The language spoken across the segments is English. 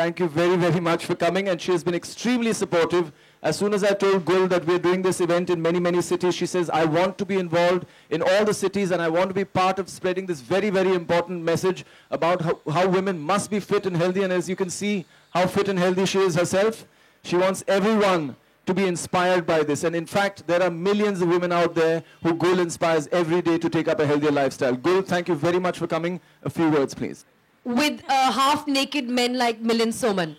Thank you very, very much for coming. And she has been extremely supportive. As soon as I told Gul that we're doing this event in many, many cities, she says, I want to be involved in all the cities and I want to be part of spreading this very, very important message about how women must be fit and healthy. And as you can see how fit and healthy she is herself, she wants everyone to be inspired by this. And in fact, there are millions of women out there who Gul inspires every day to take up a healthier lifestyle. Gul, thank you very much for coming. A few words, please. With half-naked men like Milind Soman.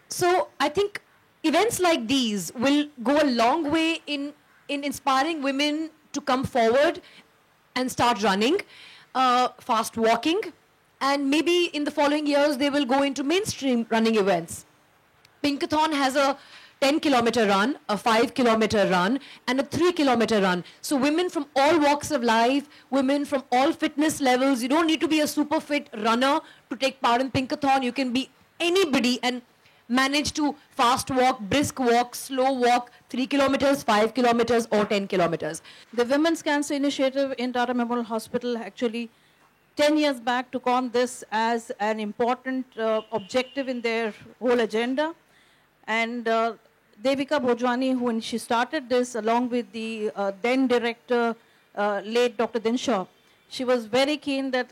So I think events like these will go a long way in inspiring women to come forward and start running, fast walking, and maybe in the following years they will go into mainstream running events. Pinkathon has a 10-kilometer run, a 5-kilometer run, and a 3-kilometer run. So women from all walks of life, women from all fitness levels, you don't need to be a super fit runner to take part in Pinkathon. You can be anybody and manage to fast walk, brisk walk, slow walk, 3 kilometers, 5 kilometers, or 10 kilometers. The Women's Cancer Initiative in Tata Memorial Hospital actually 10 years back took on this as an important objective in their whole agenda. And Devika Bhojwani, when she started this along with the then director, late Dr. Dinshaw, she was very keen that,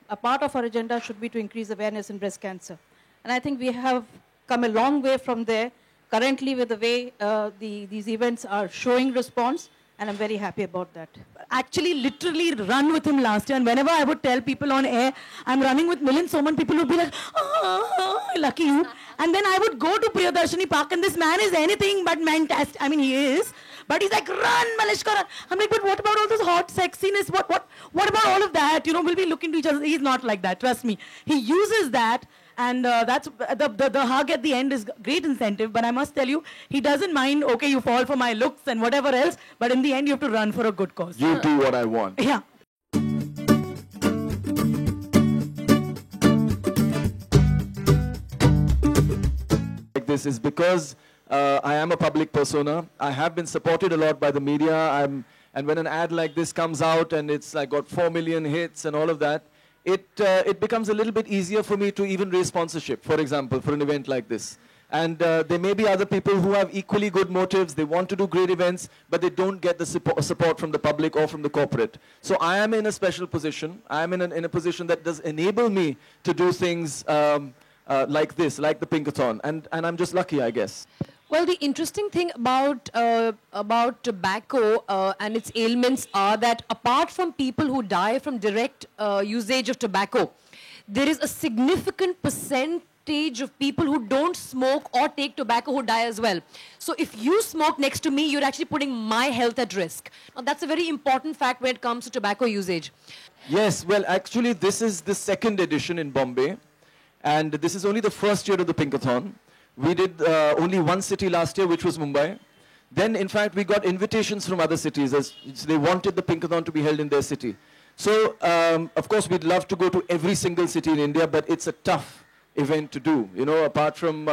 a part of our agenda should be to increase awareness in breast cancer. And I think we have come a long way from there currently with the way these events are showing response, and I'm very happy about that. Actually, literally run with him last year, and whenever I would tell people on air, I'm running with Milind Soman, people would be like, oh, lucky you. And then I would go to Priyadarshini Park, and this man is anything but fantastic. I mean, he is. But he's like, run, Malishka, run. I'm like, but what about all this hot sexiness? What about all of that? We'll be looking to each other. He's not like that, trust me. He uses that, and that's the hug at the end is great incentive. But I must tell you, he doesn't mind, okay, you fall for my looks and whatever else, but in the end, you have to run for a good cause. You do what I want. Yeah. This is because I am a public persona. I have been supported a lot by the media. And when an ad like this comes out and it's like got 4 million hits and all of that, it becomes a little bit easier for me to even raise sponsorship, for example, for an event like this. And there may be other people who have equally good motives. They want to do great events, but they don't get the support from the public or from the corporate. So I am in a special position. I am in a position that does enable me to do things like this, like the Pinkathon, and I'm just lucky, I guess. Well, the interesting thing about tobacco and its ailments are that apart from people who die from direct usage of tobacco, there is a significant percentage of people who don't smoke or take tobacco who die as well. So if you smoke next to me, you're actually putting my health at risk. Now, that's a very important fact when it comes to tobacco usage. Yes, well, actually, this is the second edition in Bombay. And this is only the first year of the Pinkathon. We did only one city last year, which was Mumbai. Then, in fact, we got invitations from other cities as they wanted the Pinkathon to be held in their city. So, of course, we'd love to go to every single city in India, but it's a tough event to do. Apart from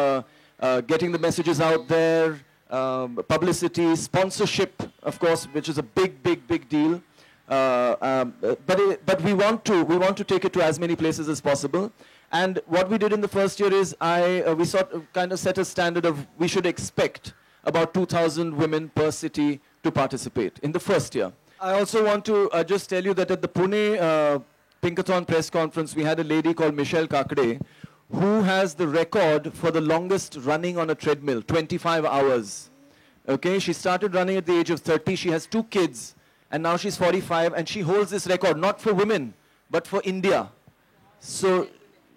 getting the messages out there, publicity, sponsorship, of course, which is a big, big, big deal. But we want to take it to as many places as possible. And what we did in the first year is we kind of set a standard of we should expect about 2,000 women per city to participate in the first year. I also want to just tell you that at the Pune Pinkathon press conference, we had a lady called Michelle Kakade, who has the record for the longest running on a treadmill, 25 hours. Okay, she started running at the age of 30. She has 2 kids, and now she's 45, and she holds this record, not for women, but for India. So,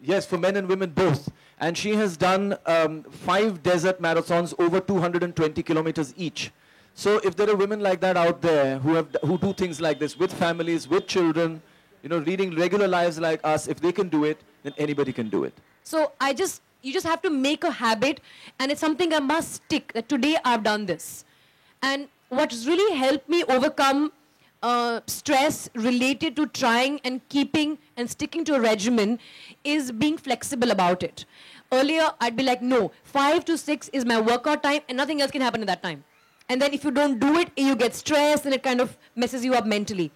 yes, for men and women both. And she has done 5 desert marathons over 220 kilometers each. So if there are women like that out there who do things like this with families, with children, leading regular lives like us, if they can do it, then anybody can do it. So you just have to make a habit, and it's something I must stick, that today I've done this. And what's really helped me overcome stress related to trying and keeping and sticking to a regimen is being flexible about it. Earlier, I'd be like, no, 5 to 6 is my workout time and nothing else can happen at that time. And then if you don't do it, you get stressed and it kind of messes you up mentally.